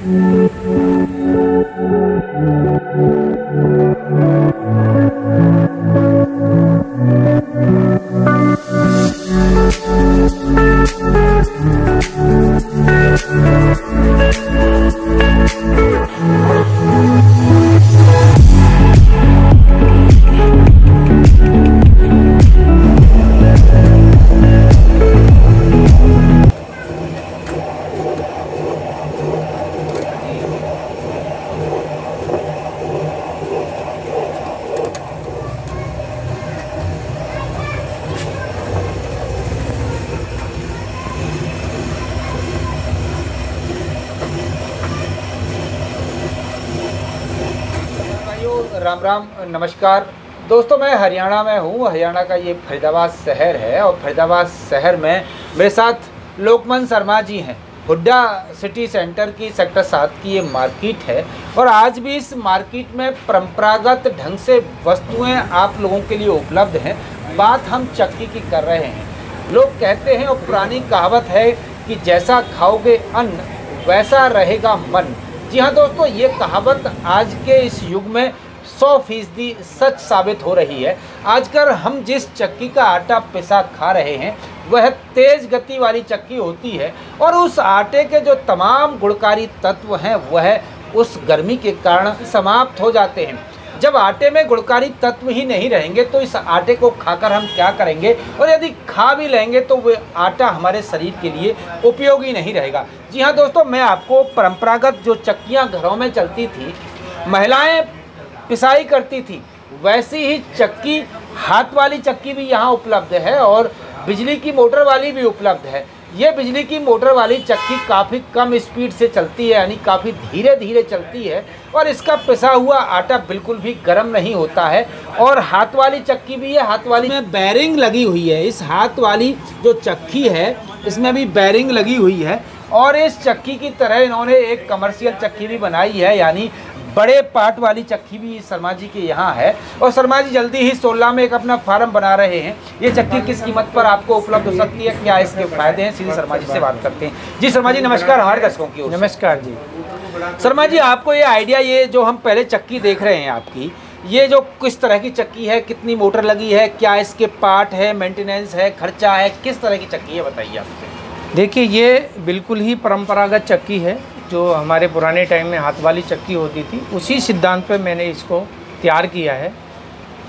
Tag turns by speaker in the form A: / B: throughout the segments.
A: राम राम नमस्कार दोस्तों, मैं हरियाणा में हूँ। हरियाणा का ये फरीदाबाद शहर है और फरीदाबाद शहर में मेरे साथ लोकमन शर्मा जी हैं। हुड्डा सिटी सेंटर की सेक्टर 7 की ये मार्केट है और आज भी इस मार्केट में परंपरागत ढंग से वस्तुएं आप लोगों के लिए उपलब्ध हैं। बात हम चक्की की कर रहे हैं। लोग कहते हैं और पुरानी कहावत है कि जैसा खाओगे अन्न वैसा रहेगा मन। जी हाँ दोस्तों, ये कहावत आज के इस युग में 100% सच साबित हो रही है। आजकल हम जिस चक्की का आटा पिसा खा रहे हैं वह तेज गति वाली चक्की होती है और उस आटे के जो तमाम गुणकारी तत्व हैं वह उस गर्मी के कारण समाप्त हो जाते हैं। जब आटे में गुणकारी तत्व ही नहीं रहेंगे तो इस आटे को खाकर हम क्या करेंगे, और यदि खा भी लेंगे तो वह आटा हमारे शरीर के लिए उपयोगी नहीं रहेगा। जी हाँ दोस्तों, मैं आपको परंपरागत जो चक्कियाँ घरों में चलती थी, महिलाएं पिसाई करती थी, वैसी ही चक्की, हाथ वाली चक्की भी यहाँ उपलब्ध है और बिजली की मोटर वाली भी उपलब्ध है। ये बिजली की मोटर वाली चक्की काफ़ी कम स्पीड से चलती है, यानी काफ़ी धीरे धीरे चलती है और इसका पिसा हुआ आटा बिल्कुल भी गर्म नहीं होता है। और हाथ वाली चक्की भी है, हाथ वाली में बैरिंग लगी हुई है। इस हाथ वाली जो चक्की है इसमें भी बैरिंग लगी हुई है और इस चक्की की तरह इन्होंने एक कमर्शियल चक्की भी बनाई है, यानी बड़े पार्ट वाली चक्की भी शर्मा जी के यहाँ है। और शर्मा जी जल्दी ही 16 में एक अपना फार्म बना रहे हैं। ये चक्की किस कीमत पर आपको उपलब्ध हो सकती है, क्या इसके फायदे हैं, सीधे शर्मा जी से बात करते हैं। जी शर्मा जी नमस्कार, हमारे दर्शकों की ओर।
B: नमस्कार जी।
A: शर्मा जी, आपको ये आइडिया, ये जो हम पहले चक्की देख रहे हैं आपकी, ये जो किस तरह की चक्की है, कितनी मोटर लगी है, क्या इसके पार्ट है, मेंटेनेंस है, खर्चा है, किस तरह की चक्की है, बताइए आप।
B: देखिए, ये बिल्कुल ही परंपरागत चक्की है जो हमारे पुराने टाइम में हाथ वाली चक्की होती थी, उसी सिद्धांत पे मैंने इसको तैयार किया है।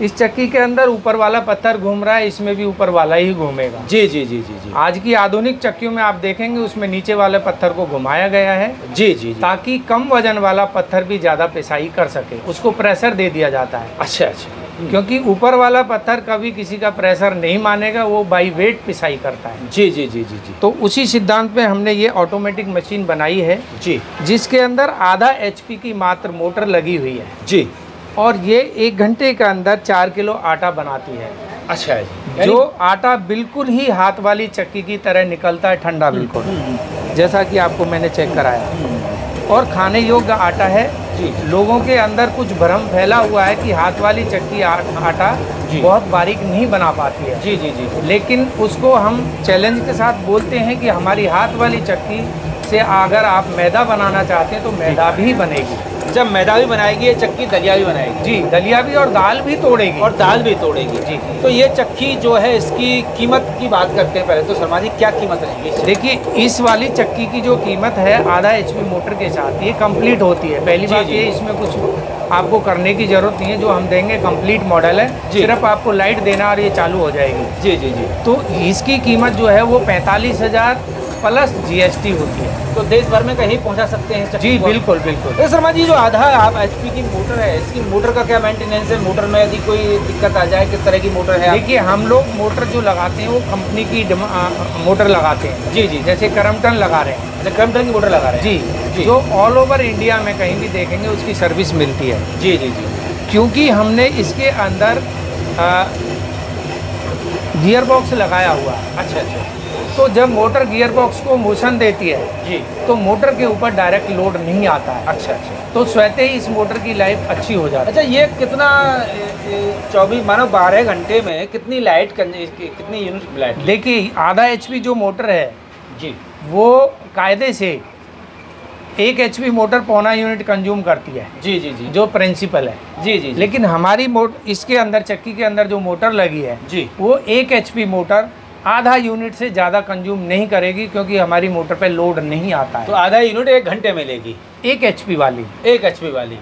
B: इस चक्की के अंदर ऊपर वाला पत्थर घूम रहा है, इसमें भी ऊपर वाला ही घूमेगा।
A: जी जी जी जी जी।
B: आज की आधुनिक चक्कियों में आप देखेंगे उसमें नीचे वाले पत्थर को घुमाया गया है।
A: जी जी।
B: ताकि कम वजन वाला पत्थर भी ज़्यादा पिसाई कर सके, उसको प्रेशर दे दिया जाता है।
A: अच्छा अच्छा।
B: क्योंकि ऊपर वाला पत्थर कभी किसी का प्रेशर नहीं मानेगा, वो बाई वेट पिसाई करता है।
A: जी जी जी जी जी।
B: तो उसी सिद्धांत पे हमने ये ऑटोमेटिक मशीन बनाई है
A: जी, जिसके
B: जिसके अंदर आधा HP की मात्र मोटर लगी हुई है
A: जी,
B: और ये 1 घंटे के अंदर 4 किलो आटा बनाती है।
A: अच्छा है जी।
B: जो आटा बिल्कुल ही हाथ वाली चक्की की तरह निकलता है, ठंडा बिल्कुल, जैसा कि आपको मैंने चेक कराया, और खाने योग्य आटा है। लोगों के अंदर कुछ भ्रम फैला हुआ है कि हाथ वाली चक्की आटा बहुत बारीक नहीं बना पाती है।
A: जी जी जी।
B: लेकिन उसको हम चैलेंज के साथ बोलते हैं कि हमारी हाथ वाली चक्की से अगर आप मैदा बनाना चाहते हैं तो मैदा भी बनेगी।
A: जब मैदा भी बनाएगी ये चक्की, दलिया भी बनाएगी।
B: जी, दलिया भी और दाल भी तोड़ेगी।
A: और दाल भी तोड़ेगी।
B: जी।
A: तो ये चक्की जो है, इसकी कीमत की बात करते हैं पहले तो। शर्मा जी क्या कीमत रहेगी?
B: देखिए, इस वाली चक्की की जो कीमत है आधा HP मोटर के साथ ये कंप्लीट होती है। पहली बात ये, इसमें कुछ आपको करने की जरूरत नहीं है, जो हम देंगे कंप्लीट मॉडल है, सिर्फ आपको लाइट देना और ये चालू हो जाएगी।
A: जी जी जी।
B: तो इसकी कीमत जो है वो 45,000 प्लस GST होती है।
A: तो देश भर में कहीं पहुंचा सकते हैं
B: जी बिल्कुल बिल्कुल।
A: तो शर्मा जी, जो आधा आप HP की मोटर है, इसकी मोटर का क्या मेंटेनेंस है? मोटर में यदि कोई दिक्कत आ जाए, किस तरह की मोटर है?
B: देखिए, हम लोग मोटर जो लगाते हैं वो कंपनी की मोटर लगाते हैं।
A: जी जी।
B: जैसे क्रम्पटन लगा रहे हैं।
A: अच्छा, क्रम्पटन की मोटर लगा रहे हैं।
B: जी, जो ऑल ओवर इंडिया में कहीं भी देखेंगे उसकी सर्विस मिलती है।
A: जी जी जी।
B: क्योंकि हमने इसके अंदर गियर बॉक्स लगाया हुआ है।
A: अच्छा अच्छा।
B: तो जब मोटर गियर बॉक्स को मोशन देती है
A: जी,
B: तो मोटर के ऊपर डायरेक्ट लोड नहीं आता है।
A: अच्छा अच्छा।
B: तो स्वतः ही इस मोटर की लाइफ अच्छी हो जाती है।
A: अच्छा, ये कितना 24 मानो 12 घंटे में कितनी लाइट, कितनी यूनिट लाइट?
B: देखिए, आधा HP जो मोटर है
A: जी,
B: वो कायदे से 1 HP मोटर 1.25 यूनिट कंज्यूम करती है।
A: जी जी जी,
B: जो प्रिंसिपल है।
A: जी जी,
B: लेकिन हमारी इसके अंदर चक्की के अंदर जो मोटर लगी है
A: जी,
B: वो 1 HP मोटर आधा यूनिट से ज़्यादा कंज्यूम नहीं करेगी, क्योंकि हमारी मोटर पे लोड नहीं आता है।
A: तो आधा यूनिट 1 घंटे में लेगी
B: 1 HP वाली।
A: 1 HP वाली।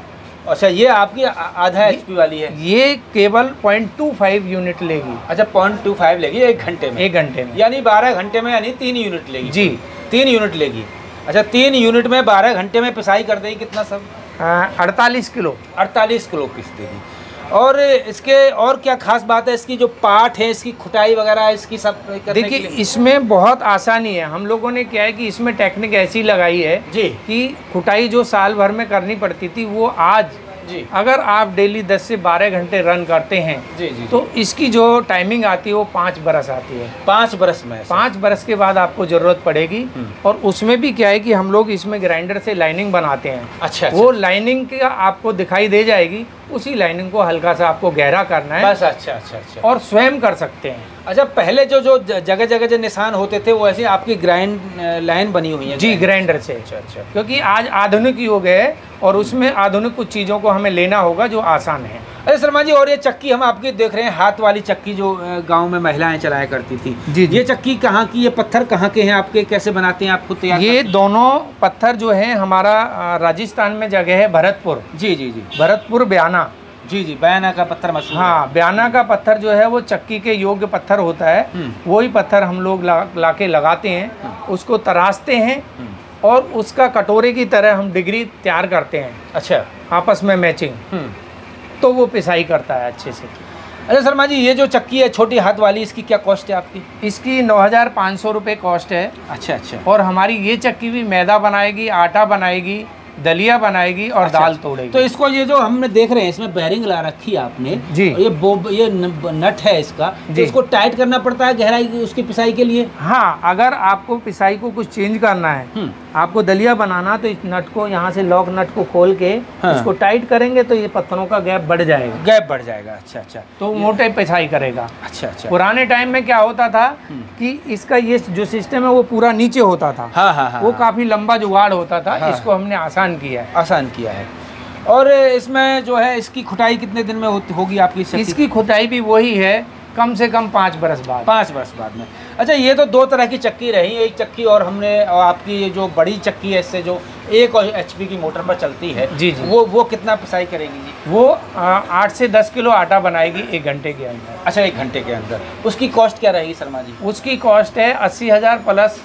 A: अच्छा, ये आपकी आधा HP वाली है।
B: ये केवल 0.25 यूनिट लेगी।
A: अच्छा, 0.25 लेगी 1 घंटे में।
B: 1 घंटे में,
A: यानी 12 घंटे में, यानी 3 यूनिट लेगी।
B: जी,
A: 3 यूनिट लेगी। अच्छा, 3 यूनिट में 12 घंटे में पिसाई कर देगी कितना सब?
B: 48 किलो।
A: 48 किलो पीस देगी। और इसके और क्या खास बात है? इसकी जो पार्ट है, इसकी खुटाई वगैरह, इसकी सब
B: देखिए, इसमें बहुत आसानी है। हम लोगों ने क्या है कि इसमें टेक्निक ऐसी लगाई है
A: जी
B: कि खुटाई जो साल भर में करनी पड़ती थी, वो आज
A: जी,
B: अगर आप डेली 10 से 12 घंटे रन करते हैं
A: जी जी,
B: तो इसकी जो टाइमिंग आती है वो 5 बरस आती है।
A: 5 बरस में?
B: 5 बरस के बाद आपको ज़रूरत पड़ेगी। और उसमें भी क्या है कि हम लोग इसमें ग्राइंडर से लाइनिंग बनाते हैं।
A: अच्छा,
B: वो लाइनिंग का आपको दिखाई दे जाएगी, उसी लाइनिंग को हल्का सा आपको गहरा करना है
A: बस। अच्छा अच्छा अच्छा,
B: और स्वयं कर सकते हैं।
A: अच्छा, पहले जो जो जगह जगह जो निशान होते थे वो ऐसे आपकी ग्राइंड लाइन बनी हुई है?
B: जी, ग्राइंडर से।
A: अच्छा अच्छा,
B: क्योंकि आज आधुनिक युग है और उसमें आधुनिक कुछ चीज़ों को हमें लेना होगा जो आसान है।
A: अरे शर्मा जी, और ये चक्की हम आपकी देख रहे हैं, हाथ वाली चक्की जो गांव में महिलाएं चलाया करती थी।
B: जी, जी।
A: ये चक्की कहाँ की? ये पत्थर कहाँ के हैं आपके? कैसे बनाते हैं? आप खुद तैयार
B: ये
A: करते हैं?
B: दोनों पत्थर जो है हमारा राजस्थान में जगह है भरतपुर।
A: जी जी जी,
B: भरतपुर बयाना।
A: जी जी, बयाना का पत्थर मशहूर है।
B: हाँ, बयाना का पत्थर जो है वो चक्की के योग्य पत्थर होता है। वही पत्थर हम लोग लाके लगाते हैं, उसको तराशते हैं और उसका कटोरे की तरह हम डिग्री तैयार करते हैं।
A: अच्छा,
B: आपस में मैचिंग, तो वो पिसाई करता है अच्छे से।
A: अच्छा शर्मा जी, ये जो चक्की है छोटी हाथ वाली, इसकी क्या कॉस्ट है आपकी?
B: इसकी 9,500 रुपये कॉस्ट है।
A: अच्छा अच्छा,
B: और हमारी ये चक्की भी मैदा बनाएगी, आटा बनाएगी, दलिया बनाएगी और दाल तोड़ेगी।
A: तो इसको ये जो हमने देख रहे हैं, इसमें बेरिंग ला रखी है आपने
B: जी,
A: और ये नट है इसका, तो इसको टाइट करना पड़ता है गहराई उसकी पिसाई के लिए?
B: हाँ, अगर आपको पिसाई को कुछ चेंज करना है, आपको दलिया बनाना, तो इस नट को यहाँ से लॉक नट को खोल के इसको टाइट करेंगे तो ये पत्थरों का गैप बढ़ जाएगा।
A: गैप बढ़ जाएगा। अच्छा अच्छा,
B: तो मोटे पिसाई करेगा।
A: अच्छा अच्छा,
B: पुराने टाइम में क्या होता था कि इसका ये जो सिस्टम है वो पूरा नीचे होता था।
A: हाँ हाँ हाँ,
B: वो काफी लंबा जुगाड़ होता था। इसको हमने आसान किया है।
A: आसान किया है। और इसमें जो है इसकी खुटाई कितने दिन में होगी आपकी?
B: इसकी खुदाई भी वही है, कम से कम 5 बरस बाद।
A: 5 बरस बाद में। अच्छा, ये तो 2 तरह की चक्की रही, एक चक्की और हमने आपकी ये जो बड़ी चक्की है, इससे जो 1 HP की मोटर पर चलती है,
B: जी जी,
A: वो कितना पिसाई करेगी जी?
B: वो 8 से 10 किलो आटा बनाएगी 1 घंटे के अंदर।
A: अच्छा, 1 घंटे के अंदर। उसकी कॉस्ट क्या रहेगी शर्मा जी?
B: उसकी कॉस्ट है 80,000 प्लस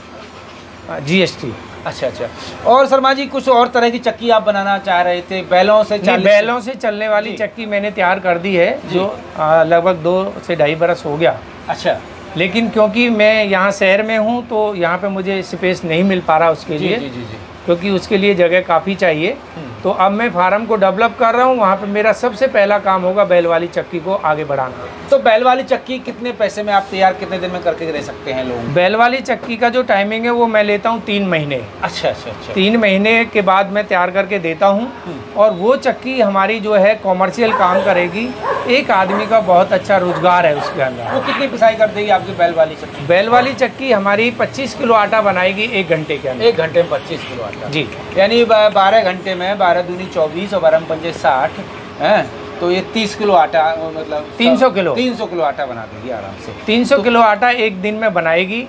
B: GST।
A: अच्छा अच्छा, और शर्मा जी कुछ और तरह की चक्की आप बनाना चाह रहे थे? बैलों से
B: चलने वाली चक्की मैंने तैयार कर दी है, जो लगभग 2 से 2.5 बरस हो गया।
A: अच्छा,
B: लेकिन क्योंकि मैं यहाँ शहर में हूँ तो यहाँ पे मुझे स्पेस नहीं मिल पा रहा उसके लिए।
A: जी जी जी,
B: क्योंकि उसके लिए जगह काफ़ी चाहिए। तो अब मैं फार्म को डेवलप कर रहा हूँ, वहाँ पे मेरा सबसे पहला काम होगा बैल वाली चक्की को आगे बढ़ाना।
A: तो बैल वाली चक्की कितने पैसे में आप तैयार, कितने दिन में करके दे सकते हैं लोग?
B: बैल वाली चक्की का जो टाइमिंग है वो मैं लेता हूँ 3 महीने।
A: अच्छा अच्छा अच्छा,
B: 3 महीने के बाद मैं तैयार करके देता हूँ। और वो चक्की हमारी जो है कॉमर्शियल काम करेगी। एक आदमी का बहुत अच्छा रोजगार है उसके अंदर।
A: वो कितनी पिसाई कर देगी आपकी बैल वाली चक्की?
B: बैल वाली चक्की हमारी 25 किलो आटा बनाएगी 1 घंटे के अंदर।
A: 1 घंटे में 25 किलो आटा
B: जी,
A: यानी 12 घंटे में 12 दूनी 24 और 12 पंजे 60 हैं, तो ये 30 किलो आटा, मतलब
B: 300 किलो
A: 300 किलो आटा बना देगी आराम से।
B: 300 किलो आटा 1 दिन में बनाएगी,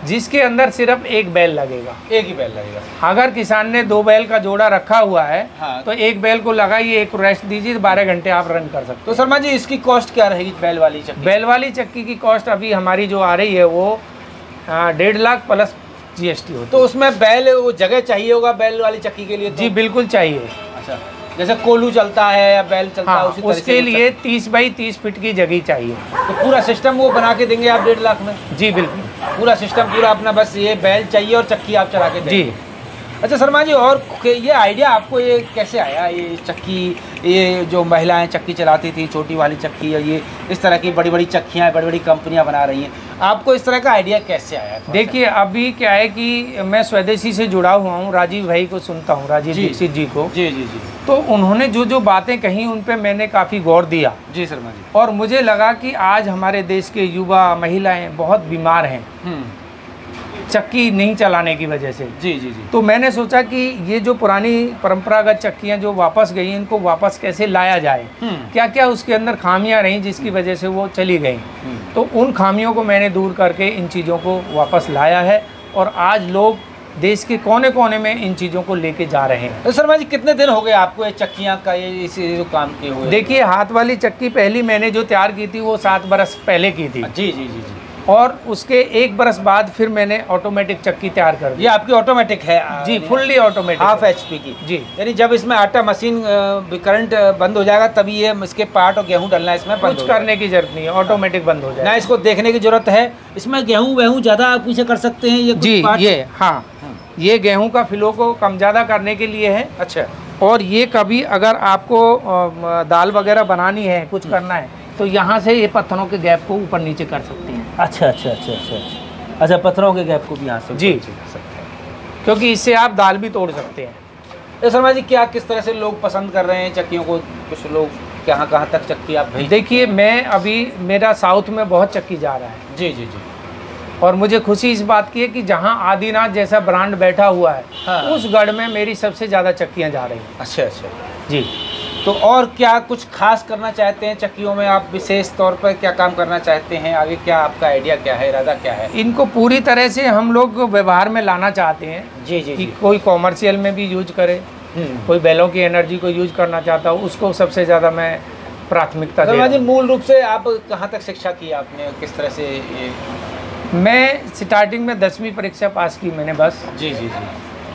B: जिसके अंदर सिर्फ 1 बैल लगेगा।
A: 1 ही बैल लगेगा।
B: अगर किसान ने 2 बैल का जोड़ा रखा हुआ है तो 1 बैल को लगाइए, 1 रेस्ट दीजिए, 12 घंटे आप रन कर सकते।
A: तो शर्मा जी इसकी कॉस्ट क्या रहेगी बैल वाली चक्की?
B: बैल वाली चक्की की कॉस्ट अभी हमारी जो आ रही है वो 1.5 लाख प्लस GST होती है।
A: तो उसमें बैल, वो जगह चाहिए होगा बैल वाली चक्की के लिए?
B: जी बिल्कुल चाहिए।
A: अच्छा, जैसे कोलू चलता है या बैल चलता है, उसी तरह से
B: उसके लिए 30 बाई 30 फीट की जगह चाहिए।
A: तो पूरा सिस्टम वो बना के देंगे आप 1.5 लाख में?
B: जी बिल्कुल,
A: पूरा सिस्टम पूरा अपना, बस ये बैल चाहिए और चक्की आप चला के देंगे।
B: जी।
A: अच्छा शर्मा जी, और ये आइडिया आपको ये कैसे आया? ये चक्की, ये जो महिलाएं चक्की चलाती थी, छोटी वाली चक्की, और ये इस तरह की बड़ी बड़ी चक्कियाँ, बड़ी बड़ी कंपनियां बना रही हैं, आपको इस तरह का आइडिया कैसे आया?
B: देखिए, अभी क्या है कि मैं स्वदेशी से जुड़ा हुआ हूँ, राजीव भाई को सुनता हूँ, राजीव दीक्षित जी को।
A: जी जी जी।
B: तो उन्होंने जो जो बातें कही उन पे मैंने काफ़ी गौर दिया।
A: जी शर्मा जी।
B: और मुझे लगा कि आज हमारे देश के युवा महिलाएं बहुत बीमार हैं। चक्की नहीं चलाने की वजह से।
A: जी जी जी।
B: तो मैंने सोचा कि ये जो पुरानी परंपरागत चक्कियाँ जो वापस गई इनको वापस कैसे लाया जाए, क्या क्या उसके अंदर खामियां रहीं जिसकी वजह से वो चली गई। तो उन खामियों को मैंने दूर करके इन चीज़ों को वापस लाया है और आज लोग देश के कोने कोने में इन चीज़ों को लेके जा रहे हैं।
A: तो शर्मा जी कितने दिन हो गए आपको ये चक्कियाँ का ये जो काम किए हुए?
B: देखिए, हाथ वाली चक्की पहली मैंने जो तैयार की थी वो 7 बरस पहले की थी।
A: जी जी जी जी।
B: और उसके 1 बरस बाद फिर मैंने ऑटोमेटिक चक्की तैयार कर दी।
A: ये आपकी ऑटोमेटिक है?
B: जी, फुल्ली ऑटोमेटिक,
A: हाफ HP की।
B: जी।
A: यानी जब इसमें आटा मशीन करंट बंद हो जाएगा तभी ये इसके पार्ट और गेहूं डलना इसमें बंद
B: कुछ करने की जरूरत नहीं है, ऑटोमेटिक बंद हो जाएगा।
A: ना इसको देखने की जरूरत है। इसमें गेहूं वेहूं ज़्यादा आप पीछे कर सकते हैं ये कुछ
B: जी,
A: पार्ट?
B: ये हाँ, ये गेहूं का फिलो को कम ज़्यादा करने के लिए है।
A: अच्छा।
B: और ये कभी अगर आपको दाल वगैरह बनानी है, कुछ करना है, तो यहाँ से ये पत्थरों के गैप को ऊपर नीचे कर सकती हैं।
A: अच्छा अच्छा अच्छा अच्छा अच्छा। अच्छा, पत्थरों के गैप को भी यहाँ से
B: जी
A: कर सकते हैं,
B: क्योंकि इससे आप दाल भी तोड़ सकते हैं।
A: तो शर्मा जी क्या किस तरह से लोग पसंद कर रहे हैं चक्कियों को? कुछ लोग कहाँ कहाँ तक चक्की आप भेज?
B: देखिए, मैं अभी मेरा साउथ में बहुत चक्की जा रहा है।
A: जी जी जी।
B: और मुझे खुशी इस बात की है कि जहाँ आदिनाथ जैसा ब्रांड बैठा हुआ है,
A: हाँ।
B: उस गढ़ में मेरी सबसे ज़्यादा चक्कियाँ जा रही हैं।
A: अच्छा अच्छा
B: जी।
A: तो और क्या कुछ खास करना चाहते हैं चक्कियों में आप? विशेष तौर पर क्या काम करना चाहते हैं आगे? क्या आपका आइडिया क्या है, इरादा क्या है?
B: इनको पूरी तरह से हम लोग व्यवहार में लाना चाहते हैं।
A: जी जी
B: कि
A: जी।
B: कोई कॉमर्शियल में भी यूज करे, कोई बैलों की एनर्जी को यूज करना चाहता हूँ, उसको सबसे ज़्यादा मैं प्राथमिकता दे रहा
A: जी,
B: हूँ।
A: मूल रूप से आप कहाँ तक शिक्षा की आपने, किस तरह से ये?
B: मैं स्टार्टिंग में 10वीं परीक्षा पास की मैंने बस।
A: जी जी जी।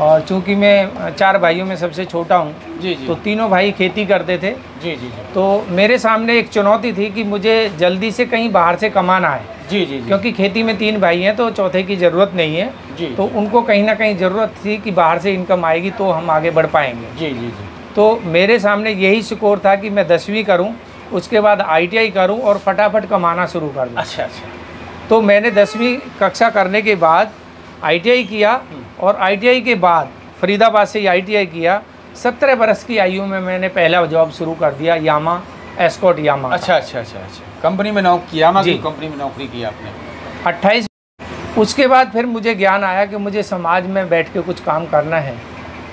B: और चूंकि मैं 4 भाइयों में सबसे छोटा हूँ,
A: जी जी।
B: तो तीनों भाई खेती करते थे।
A: जी जी जी।
B: तो मेरे सामने एक चुनौती थी कि मुझे जल्दी से कहीं बाहर से कमाना है।
A: जी जी जी।
B: क्योंकि खेती में 3 भाई हैं तो चौथे की ज़रूरत नहीं है।
A: जी।
B: तो उनको कहीं ना कहीं ज़रूरत थी कि बाहर से इनकम आएगी तो हम आगे बढ़ पाएंगे।
A: जी जी जी।
B: तो मेरे सामने यही स्कोर था कि मैं 10वीं करूं, उसके बाद ITI करूं और फटाफट कमाना शुरू कर दूं।
A: अच्छा अच्छा।
B: तो मैंने 10वीं कक्षा करने के बाद ITI किया और ITI के बाद फरीदाबाद से ITI किया। 17 बरस की आयु में मैंने पहला जॉब शुरू कर दिया, यामा एस्कॉट यामा।
A: अच्छा अच्छा अच्छा अच्छा। कंपनी में नौकरी की, यामा की
B: जी।
A: कंपनी में नौकरी की आपने?
B: 28। उसके बाद फिर मुझे ज्ञान आया कि मुझे समाज में बैठ के कुछ काम करना है,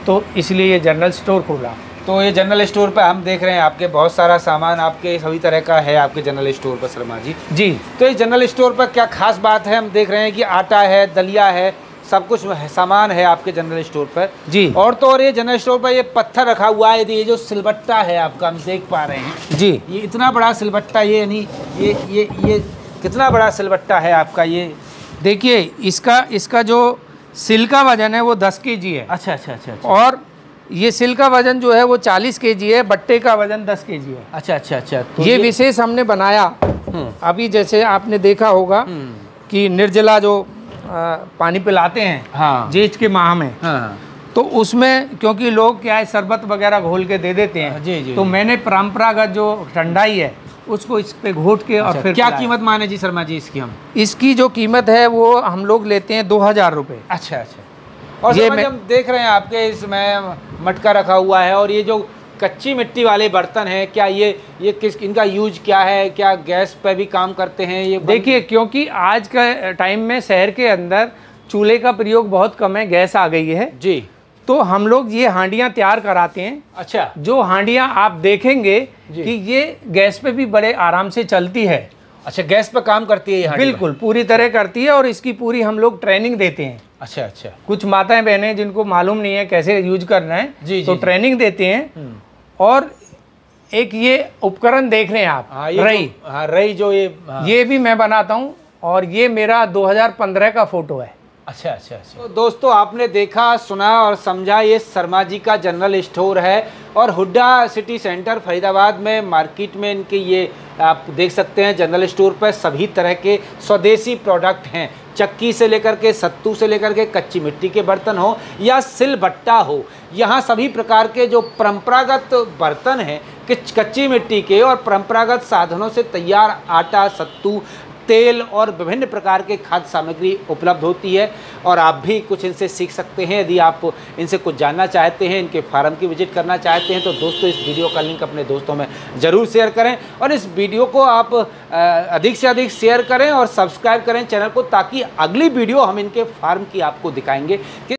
B: तो इसलिए ये जनरल स्टोर खोला।
A: तो ये जनरल स्टोर पर हम देख रहे हैं आपके बहुत सारा सामान आपके सभी तरह का है आपके जनरल स्टोर पर शर्मा जी।
B: जी।
A: तो ये जनरल स्टोर पर क्या खास बात है? हम देख रहे हैं कि आटा है, दलिया है, सब कुछ सामान है आपके जनरल स्टोर पर।
B: जी।
A: और तो और ये जनरल स्टोर पर ये पत्थर रखा हुआ है, ये जो सिलबट्टा है आपका, हम देख पा रहे हैं।
B: जी।
A: ये इतना बड़ा सिलबट्टा, ये यानी ये कितना बड़ा सिलबट्टा है आपका ये?
B: देखिए, इसका जो सिल का वजन है वो 10 kg है।
A: अच्छा अच्छा अच्छा अच्छा।
B: और ये सिल का वजन जो है वो 40 kg है, बट्टे का वजन 10 kg है।
A: अच्छा अच्छा अच्छा। तो
B: ये विशेष हमने बनाया। अभी जैसे आपने देखा होगा कि निर्जला जो पानी पिलाते हैं,
A: हाँ,
B: जेठ के माह में,
A: हाँ,
B: तो उसमें क्योंकि लोग क्या है शरबत वगैरह घोल के दे देते हैं।
A: जी, जी,
B: तो
A: जी।
B: मैंने परंपरागत जो ठंडाई है उसको इस पे घोट के और फिर
A: क्या
B: पिलाया।
A: कीमत माने जी शर्मा जी इसकी हम?
B: इसकी जो कीमत है वो हम लोग लेते हैं 2000 रुपये।
A: अच्छा अच्छा। और
B: ये
A: शर्मा जी हम देख रहे हैं आपके इसमें मटका रखा हुआ है, और ये जो कच्ची मिट्टी वाले बर्तन हैं, क्या ये किस इनका यूज क्या है? क्या गैस पे भी काम करते हैं ये?
B: देखिए, क्योंकि आज का टाइम में शहर के अंदर चूल्हे का प्रयोग बहुत कम है, गैस आ गई है
A: जी,
B: तो हम लोग ये हांडियाँ तैयार कराते हैं।
A: अच्छा।
B: जो हांडियाँ आप देखेंगे
A: जी।
B: कि ये गैस पे भी बड़े आराम से चलती है।
A: अच्छा, गैस पे काम करती है ये हांडी?
B: बिल्कुल पूरी तरह करती है और इसकी पूरी हम लोग ट्रेनिंग देते हैं।
A: अच्छा अच्छा।
B: कुछ माताएं बहनें जिनको मालूम नहीं है कैसे यूज करना है,
A: जी,
B: तो
A: जी।
B: ट्रेनिंग देते हैं। और एक ये उपकरण देख रहे हैं आप,
A: हाँ, ये
B: रई,
A: हाँ, रई जो ये, हाँ।
B: ये भी मैं बनाता हूँ और ये मेरा 2015 का फोटो है।
A: अच्छा अच्छा अच्छा। तो दोस्तों आपने देखा, सुना और समझा, ये शर्मा जी का जनरल स्टोर है और हुड्डा सिटी सेंटर फरीदाबाद में मार्केट में इनके ये आप देख सकते हैं जनरल स्टोर पर सभी तरह के स्वदेशी प्रोडक्ट हैं। चक्की से लेकर के, सत्तू से लेकर के, कच्ची मिट्टी के बर्तन हो या सिलबट्टा हो, यहाँ सभी प्रकार के जो परंपरागत बर्तन हैं कि कच्ची मिट्टी के और परंपरागत साधनों से तैयार आटा, सत्तू, तेल और विभिन्न प्रकार के खाद्य सामग्री उपलब्ध होती है और आप भी कुछ इनसे सीख सकते हैं। यदि आप इनसे कुछ जानना चाहते हैं, इनके फार्म की विजिट करना चाहते हैं, तो दोस्तों इस वीडियो का लिंक अपने दोस्तों में ज़रूर शेयर करें और इस वीडियो को आप अधिक से अधिक शेयर करें और सब्सक्राइब करें चैनल को, ताकि अगली वीडियो हम इनके फार्म की आपको दिखाएंगे कि